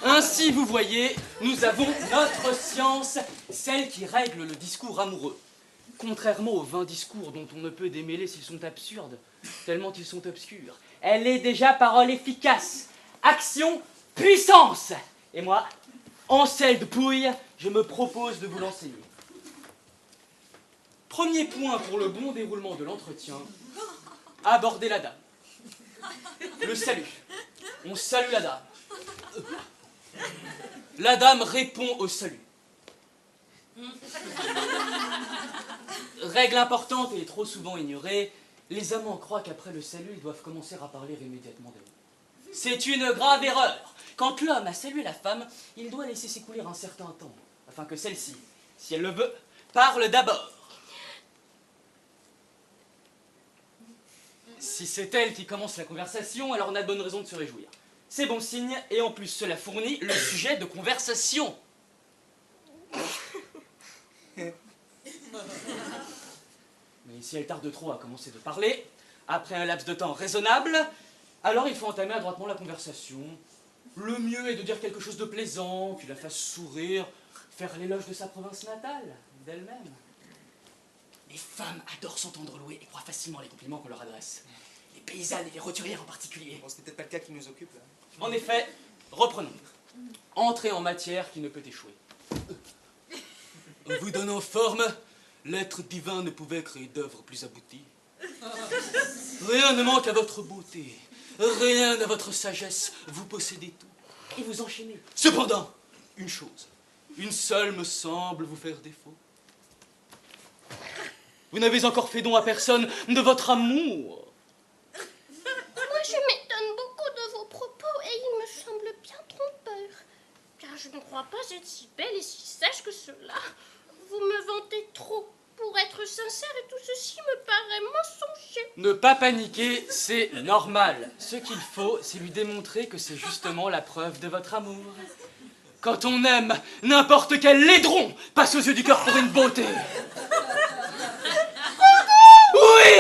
Ainsi, vous voyez, nous avons notre science, celle qui règle le discours amoureux. Contrairement aux 20 discours dont on ne peut démêler s'ils sont absurdes, tellement ils sont obscurs. Elle est déjà parole efficace, action, puissance. Et moi, Ansel de Pouille, je me propose de vous l'enseigner. Premier point pour le bon déroulement de l'entretien, aborder la dame. Le salut. On salue la dame. La dame répond au salut. Règle importante et trop souvent ignorée, les amants croient qu'après le salut, ils doivent commencer à parler immédiatement d'amour. C'est une grave erreur. Quand l'homme a salué la femme, il doit laisser s'écouler un certain temps, afin que celle-ci, si elle le veut, parle d'abord. Si c'est elle qui commence la conversation, alors on a de bonnes raisons de se réjouir. C'est bon signe, et en plus cela fournit le sujet de conversation. Mais si elle tarde trop à commencer de parler, après un laps de temps raisonnable, alors il faut entamer adroitement la conversation. Le mieux est de dire quelque chose de plaisant, qui la fasse sourire, faire l'éloge de sa province natale, d'elle-même. Les femmes adorent s'entendre louer et croient facilement les compliments qu'on leur adresse. Les paysannes et les roturières en particulier. Bon, c'est peut-être pas le cas qui nous occupe, là. En effet, reprenons. Entrer en matière qui ne peut échouer. En vous donnant forme, l'être divin ne pouvait créer d'œuvre plus aboutie. Rien ne manque à votre beauté, rien à votre sagesse, vous possédez tout, et vous enchaînez. Cependant, une chose, une seule me semble vous faire défaut. Vous n'avez encore fait don à personne de votre amour. Moi, je m'étonne beaucoup de vos propos et il me semble bien trompeur. Car je ne crois pas être si belle et si sage que cela. Vous me vantez trop pour être sincère et tout ceci me paraît mensonger. Ne pas paniquer, c'est normal. Ce qu'il faut, c'est lui démontrer que c'est justement la preuve de votre amour. Quand on aime, n'importe quel laidron passe aux yeux du cœur pour une beauté. Oui!